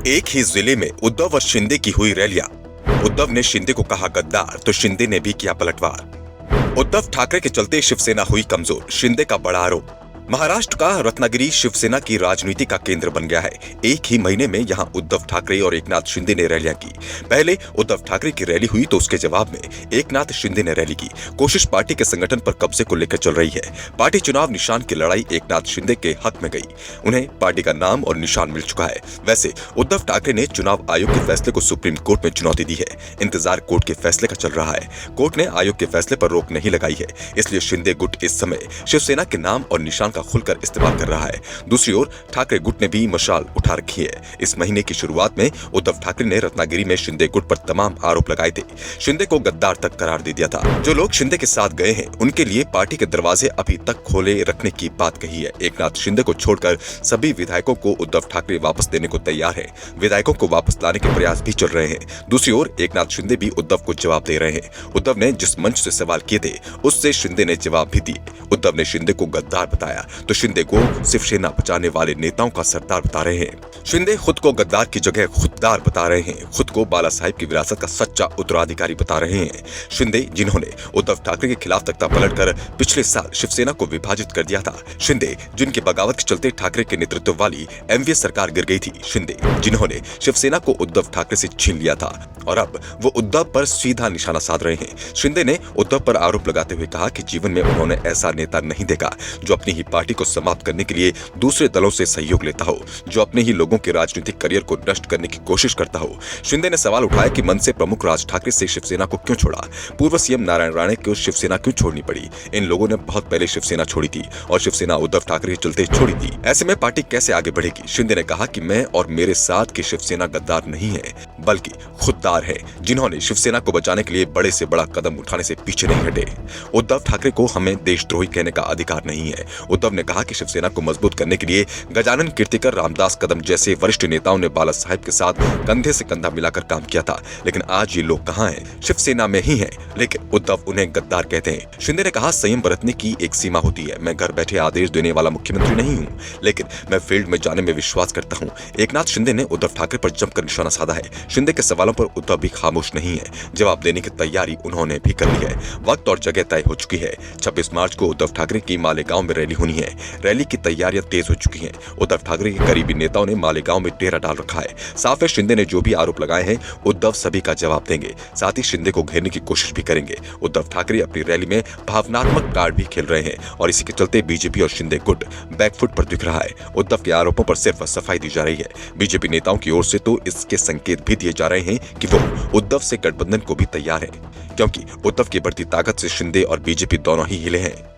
एक ही जिले में उद्धव और शिंदे की हुई रैलियां। उद्धव ने शिंदे को कहा गद्दार तो शिंदे ने भी किया पलटवार। उद्धव ठाकरे के चलते शिवसेना हुई कमजोर, शिंदे का बड़ा आरोप। महाराष्ट्र का रत्नागिरी शिवसेना की राजनीति का केंद्र बन गया है। एक ही महीने में यहां उद्धव ठाकरे और एकनाथ शिंदे ने रैलियां की। पहले उद्धव ठाकरे की रैली हुई तो उसके जवाब में एकनाथ शिंदे ने रैली की। कोशिश पार्टी के संगठन पर कब्जे को लेकर चल रही है। पार्टी चुनाव निशान की लड़ाई एकनाथ शिंदे के हक में गई। उन्हें पार्टी का नाम और निशान मिल चुका है। वैसे उद्धव ठाकरे ने चुनाव आयोग के फैसले को सुप्रीम कोर्ट में चुनौती दी है। इंतजार कोर्ट के फैसले का चल रहा है। कोर्ट ने आयोग के फैसले पर रोक नहीं लगाई है, इसलिए शिंदे गुट इस समय शिवसेना के नाम और निशान का खुलकर इस्तेमाल कर रहा है। दूसरी ओर ठाकरे गुट ने भी मशाल उठा रखी है। इस महीने की शुरुआत में उद्धव ठाकरे ने रत्नागिरी में शिंदे गुट पर तमाम आरोप लगाए थे। शिंदे को गद्दार तक करार दे दिया था। जो लोग शिंदे के साथ गए हैं उनके लिए पार्टी के दरवाजे अभी तक खोले रखने की बात कही है। एकनाथ शिंदे को छोड़कर सभी विधायकों को उद्धव ठाकरे वापस देने को तैयार है। विधायकों को वापस लाने के प्रयास भी चल रहे हैं। दूसरी ओर एकनाथ शिंदे भी उद्धव को जवाब दे रहे हैं। उद्धव ने जिस मंच से सवाल किए थे उससे शिंदे ने जवाब भी दिए। उद्धव ने शिंदे को गद्दार बताया तो शिंदे को शिवसेना बचाने वाले नेताओं का सरदार बता रहे हैं। शिंदे खुद को गद्दार की जगह खुददार बता रहे हैं। खुद को बाला साहिब की विरासत का सच्चा उत्तराधिकारी बता रहे हैं। शिंदे जिन्होंने उद्धव ठाकरे के खिलाफ तख्ता पलटकर पिछले साल शिवसेना को विभाजित कर दिया था। शिंदे जिनकी बगावत के चलते ठाकरे के नेतृत्व वाली एमवीएस सरकार गिर गई थी। शिंदे जिन्होंने शिवसेना को उद्धव ठाकरे से छीन लिया था और अब वो उद्धव पर सीधा निशाना साध रहे हैं। शिंदे ने उद्धव पर आरोप लगाते हुए कहा कि जीवन में उन्होंने ऐसा नेता नहीं देखा जो अपनी ही पार्टी को समाप्त करने के लिए दूसरे दलों से सहयोग लेता हो, जो अपने ही लोगों के राजनीतिक करियर को नष्ट करने की कोशिश करता हो। शिंदे ने सवाल उठाया कि मनसे प्रमुख राज ठाकरे से शिवसेना को क्यों छोड़ा, पूर्व सीएम नारायण राणे को शिवसेना क्यों छोड़नी पड़ी। इन लोगों ने बहुत पहले शिवसेना छोड़ी थी और शिवसेना उद्धव ठाकरे के चलते छोड़ी थी। ऐसे में पार्टी कैसे आगे बढ़ेगी। शिंदे ने कहा कि मैं और मेरे साथ की शिवसेना गद्दार नहीं है बल्कि खुददार है, जिन्होंने शिवसेना को बचाने के लिए बड़े से बड़ा कदम उठाने से पीछे नहीं हटे। उद्धव ठाकरे को हमें देशद्रोही कहने का अधिकार नहीं है। उद्धव ने कहा कि शिवसेना को मजबूत करने के लिए गजानन कीर्तिकर, रामदास कदम जैसे वरिष्ठ नेताओं ने बाला साहिब के साथ कंधे से कंधा मिलाकर काम किया था, लेकिन आज ये लोग कहां हैं? शिवसेना में ही हैं, लेकिन उद्धव उन्हें गद्दार कहते हैं। शिंदे ने कहा संयम बरतने की एक सीमा होती है। मैं घर बैठे आदेश देने वाला मुख्यमंत्री नहीं हूं, लेकिन मैं फील्ड में जाने में विश्वास करता हूं। एकनाथ शिंदे ने उद्धव ठाकरे पर जमकर निशाना साधा है। शिंदे के सवालों पर उद्धव भी खामोश नहीं है। जवाब देने की तैयारी उन्होंने भी कर ली है। वक्त और जगह तय हो चुकी है। 26 मार्च को उद्धव ठाकरे की मालेगांव में रैली होनी है। रैली की तैयारियां तेज हो चुकी हैं। उद्धव ठाकरे के करीबी नेताओं ने मालेगांव में डेरा डाल रखा है। साफ है शिंदे ने जो भी आरोप लगाए हैं उद्धव सभी का जवाब देंगे। साथ ही शिंदे को घेरने की कोशिश भी करेंगे। उद्धव ठाकरे अपनी रैली में भावनात्मक कार्ड भी खेल रहे हैं और इसी के चलते बीजेपी और शिंदे गुट बैकफुट पर दिख रहा है। उद्धव के आरोपों पर सिर्फ सफाई दी जा रही है। बीजेपी नेताओं की ओर से तो इसके संकेत भी दिए जा रहे हैं कि वो उद्धव से गठबंधन को भी तैयार है, क्योंकि उद्धव की बढ़ती ताकत से शिंदे और बीजेपी दोनों ही हिले हैं।